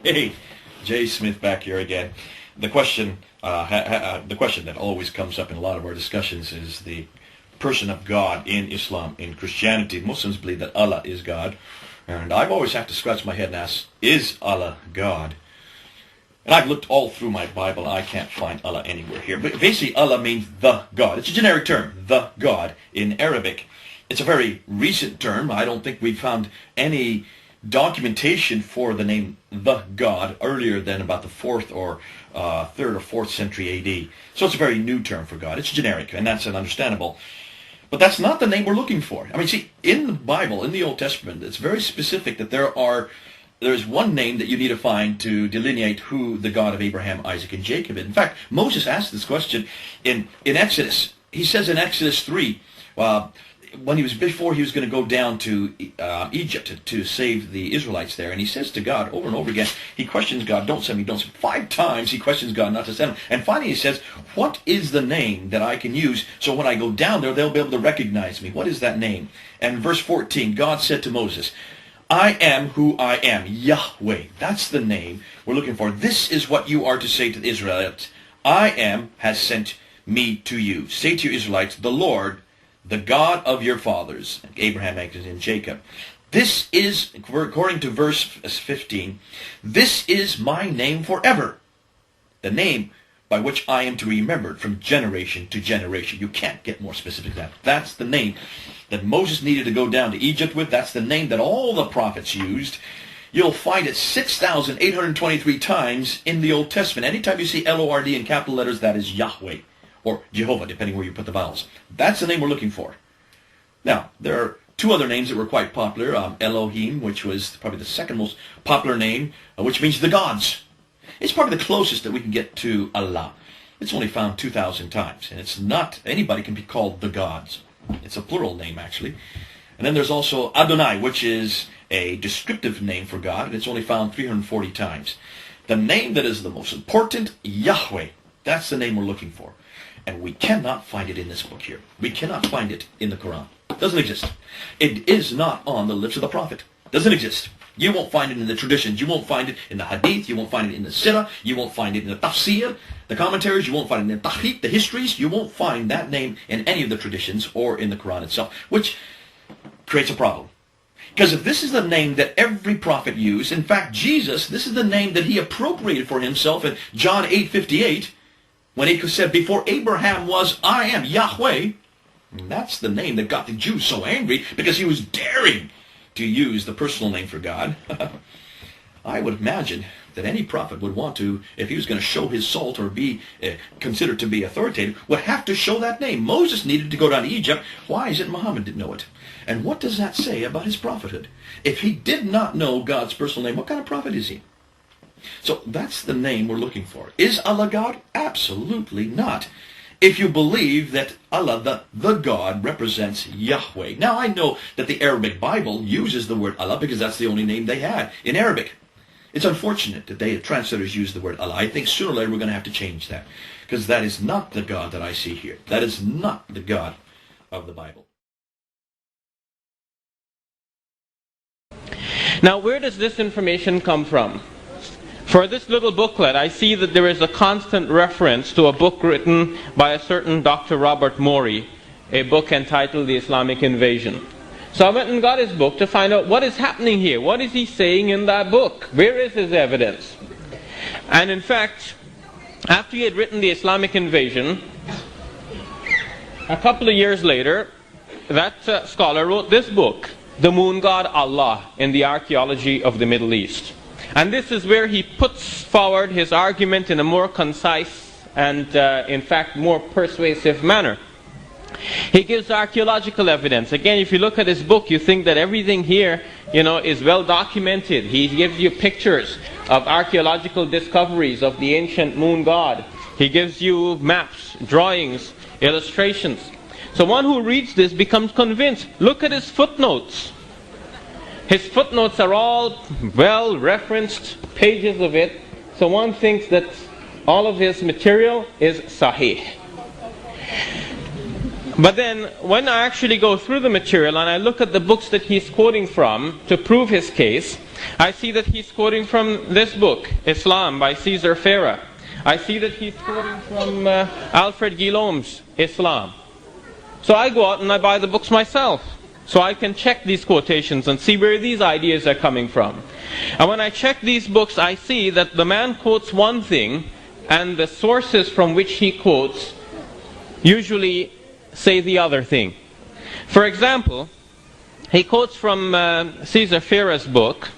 Hey, Jay Smith back here again. The question that always comes up in a lot of our discussions is the person of God in Islam. In Christianity, Muslims believe that Allah is God. And I've always had to scratch my head and ask, is Allah God? And I've looked all through my Bible. I can't find Allah anywhere here. But basically, Allah means the God. It's a generic term, the God, in Arabic. It's a very recent term. I don't think we've found any documentation for the name the God earlier than about the 4th or 3rd or 4th century A.D. So it's a very new term for God. It's generic, and that's understandable. But that's not the name we're looking for. I mean, see, in the Bible, in the Old Testament, it's very specific that there's one name that you need to find to delineate who the God of Abraham, Isaac, and Jacob is. In fact, Moses asked this question in Exodus. He says in Exodus 3, before he was going to go down to Egypt to save the Israelites there, and he says to God over and over again, he questions God, don't send me, don't send me. 5 times he questions God not to send him. And finally he says, what is the name that I can use so when I go down there, they'll be able to recognize me? What is that name? And verse 14, God said to Moses, I am who I am, Yahweh. That's the name we're looking for. This is what you are to say to the Israelites. I am has sent me to you. Say to you Israelites, the Lord, the God of your fathers, Abraham, Isaac, and Jacob. This is, according to verse 15, this is my name forever. The name by which I am to be remembered from generation to generation. You can't get more specific than that. That's the name that Moses needed to go down to Egypt with. That's the name that all the prophets used. You'll find it 6,823 times in the Old Testament. Anytime you see L-O-R-D in capital letters, that is Yahweh. Or Jehovah, depending where you put the vowels. That's the name we're looking for. Now, there are 2 other names that were quite popular. Elohim, which was probably the second most popular name, which means the gods. It's probably the closest that we can get to Allah. It's only found 2,000 times. And it's not, anybody can be called the gods. It's a plural name, actually. And then there's also Adonai, which is a descriptive name for God, and it's only found 340 times. The name that is the most important, Yahweh. That's the name we're looking for. And we cannot find it in this book here. We cannot find it in the Quran. It doesn't exist. It is not on the lips of the prophet. It doesn't exist. You won't find it in the traditions. You won't find it in the hadith. You won't find it in the sirah. You won't find it in the tafsir, the commentaries. You won't find it in the tahqiq, the histories. You won't find that name in any of the traditions or in the Quran itself, which creates a problem. Because if this is the name that every prophet used, in fact, Jesus, this is the name that he appropriated for himself in John 8:58, when he said, before Abraham was, I am Yahweh. And that's the name that got the Jews so angry, because he was daring to use the personal name for God. I would imagine that any prophet would want to, if he was going to show his salt or be considered to be authoritative, would have to show that name. Moses needed to go down to Egypt. Why is it Muhammad didn't know it? And what does that say about his prophethood? If he did not know God's personal name, what kind of prophet is he? So that's the name we're looking for. Is Allah God? Absolutely not. If you believe that Allah, the God, represents Yahweh. Now I know that the Arabic Bible uses the word Allah because that's the only name they had in Arabic. It's unfortunate that the translators use the word Allah. I think sooner or later we're going to have to change that, because that is not the God that I see here. That is not the God of the Bible. Now, where does this information come from? For this little booklet, I see that there is a constant reference to a book written by a certain Dr. Robert Morey, a book entitled The Islamic Invasion. So I went and got his book to find out what is happening here. What is he saying in that book? Where is his evidence? And in fact, after he had written The Islamic Invasion, a couple of years later, that scholar wrote this book, The Moon God Allah in the Archaeology of the Middle East. And this is where he puts forward his argument in a more concise and, in fact, more persuasive manner. He gives archaeological evidence. Again, if you look at his book, you think that everything here, is well documented. He gives you pictures of archaeological discoveries of the ancient moon god. He gives you maps, drawings, illustrations. So one who reads this becomes convinced. Look at his footnotes. His footnotes are all well-referenced pages of it, so one thinks that all of his material is sahih. But then, when I actually go through the material and I look at the books that he's quoting from to prove his case, I see that he's quoting from this book, Islam by Cesar Ferrer. I see that he's quoting from Alfred Guillaume's Islam. So I go out and I buy the books myself, so I can check these quotations and see where these ideas are coming from. And when I check these books, I see that the man quotes one thing, and the sources from which he quotes usually say the other thing. For example, he quotes from Cesar Ferrer's book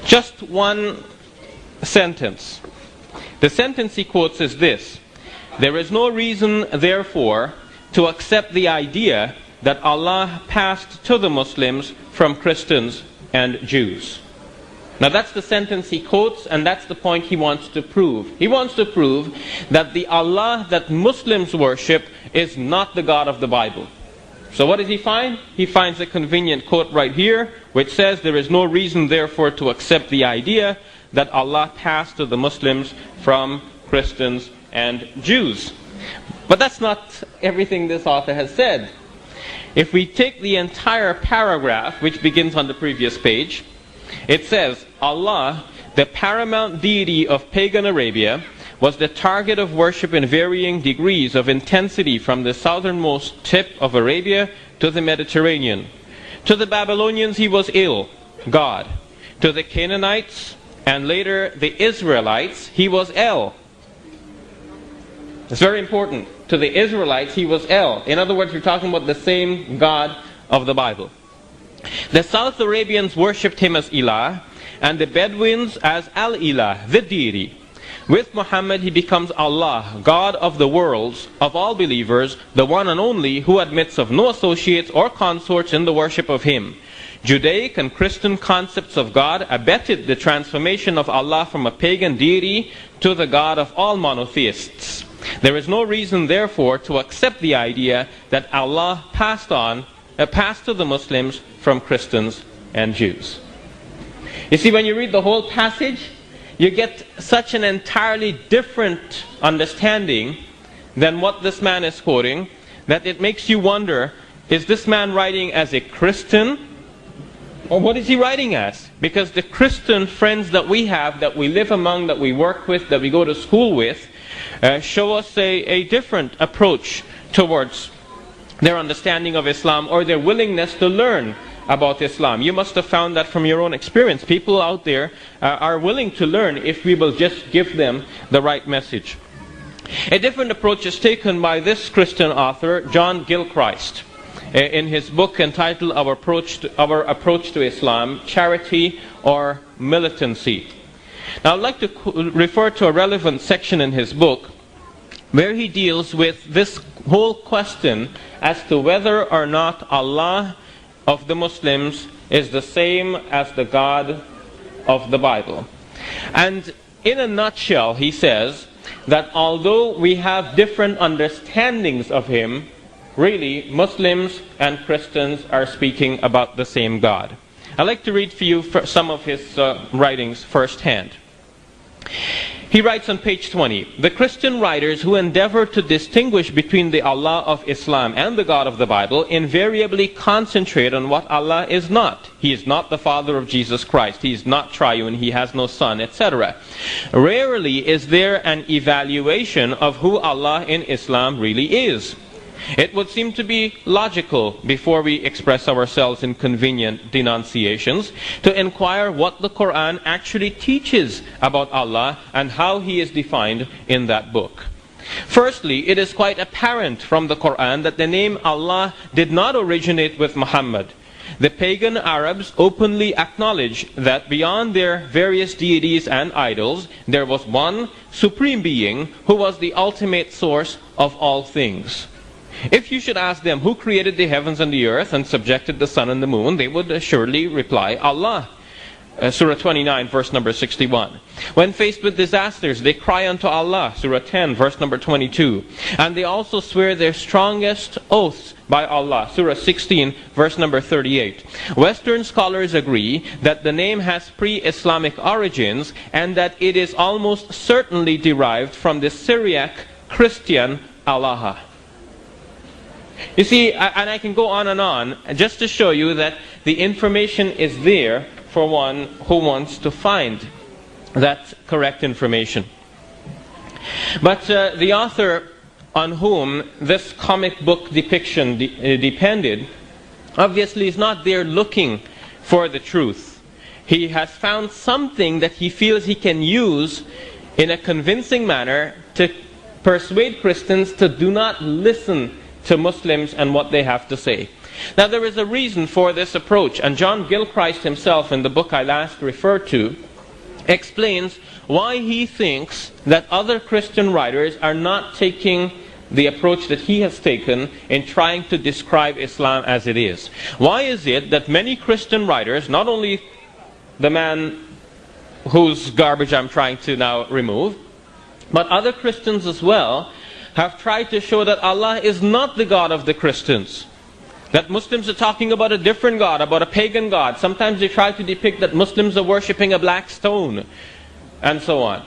just one sentence. The sentence he quotes is this: "There is no reason, therefore, to accept the idea that Allah passed to the Muslims from Christians and Jews." Now that's the sentence he quotes, and that's the point he wants to prove. He wants to prove that the Allah that Muslims worship is not the God of the Bible. So what does he find? He finds a convenient quote right here, which says, "There is no reason therefore to accept the idea that Allah passed to the Muslims from Christians and Jews." But that's not everything this author has said. If we take the entire paragraph, which begins on the previous page, it says, "Allah, the paramount deity of pagan Arabia, was the target of worship in varying degrees of intensity from the southernmost tip of Arabia to the Mediterranean. To the Babylonians he was Il, God. To the Canaanites and later the Israelites he was El." It's very important. To the Israelites he was El. In other words, we're talking about the same God of the Bible. The South Arabians worshipped him as Ilah, and the Bedouins as Al-Ilah, the deity. With Muhammad he becomes Allah, God of the worlds, of all believers, the one and only, who admits of no associates or consorts in the worship of him. Judaic and Christian concepts of God abetted the transformation of Allah from a pagan deity to the God of all monotheists. There is no reason, therefore, to accept the idea that Allah passed to the Muslims from Christians and Jews. You see, when you read the whole passage, you get such an entirely different understanding than what this man is quoting, that it makes you wonder, is this man writing as a Christian, or what is he writing as? Because the Christian friends that we have, that we live among, that we work with, that we go to school with, show us a different approach towards their understanding of Islam, or their willingness to learn about Islam. You must have found that from your own experience. People out there are willing to learn if we will just give them the right message. A different approach is taken by this Christian author, John Gilchrist, in his book entitled Our Approach to Islam, Charity or Militancy. Now I'd like to refer to a relevant section in his book where he deals with this whole question as to whether or not Allah of the Muslims is the same as the God of the Bible. And in a nutshell, he says that although we have different understandings of him, really Muslims and Christians are speaking about the same God. I'd like to read for you some of his writings firsthand. He writes on page 20, "The Christian writers who endeavor to distinguish between the Allah of Islam and the God of the Bible invariably concentrate on what Allah is not. He is not the Father of Jesus Christ. He is not triune. He has no son, etc. Rarely is there an evaluation of who Allah in Islam really is. It would seem to be logical, before we express ourselves in convenient denunciations, to inquire what the Quran actually teaches about Allah and how He is defined in that book. Firstly, it is quite apparent from the Quran that the name Allah did not originate with Muhammad. The pagan Arabs openly acknowledge that beyond their various deities and idols, there was one supreme being who was the ultimate source of all things. If you should ask them who created the heavens and the earth and subjected the sun and the moon, they would surely reply, Allah. Surah 29, verse number 61. When faced with disasters, they cry unto Allah. Surah 10, verse number 22. And they also swear their strongest oaths by Allah. Surah 16, verse number 38. Western scholars agree that the name has pre-Islamic origins and that it is almost certainly derived from the Syriac Christian Allah. You see, and I can go on, just to show you that the information is there for one who wants to find that correct information. But the author on whom this comic book depiction depended obviously is not there looking for the truth. He has found something that he feels he can use in a convincing manner to persuade Christians to do not listen to Muslims and what they have to say. Now there is a reason for this approach, and John Gilchrist himself, in the book I last referred to, explains why he thinks that other Christian writers are not taking the approach that he has taken in trying to describe Islam as it is. Why is it that many Christian writers, not only the man whose garbage I'm trying to now remove, but other Christians as well, have tried to show that Allah is not the God of the Christians? That Muslims are talking about a different God, about a pagan God. Sometimes they try to depict that Muslims are worshipping a black stone, and so on.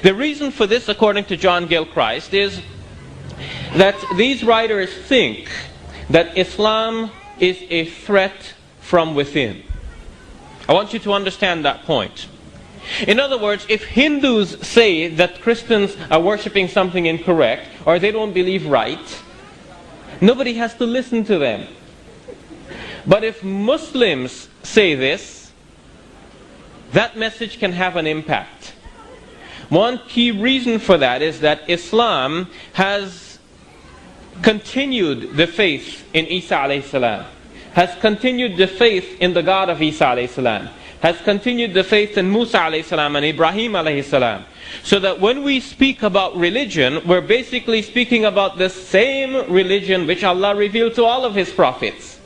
The reason for this, according to John Gilchrist, is that these writers think that Islam is a threat from within. I want you to understand that point. In other words, if Hindus say that Christians are worshipping something incorrect, or they don't believe right, nobody has to listen to them. But if Muslims say this, that message can have an impact. One key reason for that is that Islam has continued the faith in Isa alayhi salam, has continued the faith in the God of Isa alayhi salam, has continued the faith in Musa alayhi salam and Ibrahim alayhi salam. So that when we speak about religion, we're basically speaking about the same religion which Allah revealed to all of His prophets.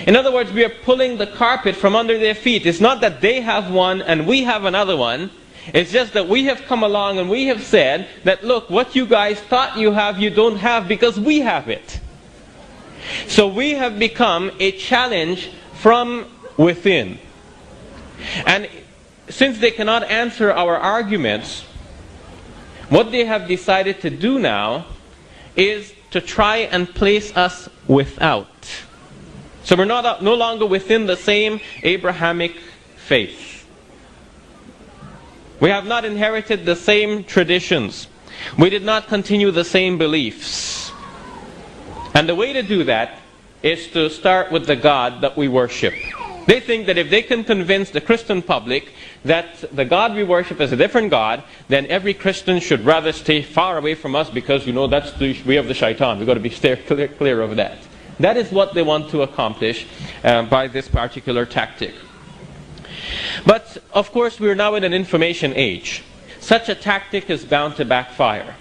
In other words, we are pulling the carpet from under their feet. It's not that they have one and we have another one. It's just that we have come along and we have said that, look, what you guys thought you have, you don't have because we have it. So we have become a challenge from within. And since they cannot answer our arguments, what they have decided to do now is to try and place us without. So we're no longer within the same Abrahamic faith. We have not inherited the same traditions. We did not continue the same beliefs. And the way to do that is to start with the God that we worship. They think that if they can convince the Christian public that the God we worship is a different God, then every Christian should rather stay far away from us because, you know, that's the way of the shaitan. We've got to be clear of that. That is what they want to accomplish by this particular tactic. But, of course, we're now in an information age. Such a tactic is bound to backfire.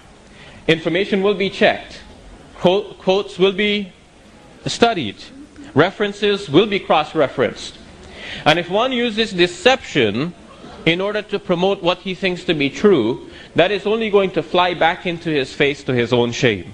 Information will be checked. Quotes will be studied. References will be cross-referenced. And if one uses deception in order to promote what he thinks to be true, that is only going to fly back into his face to his own shame.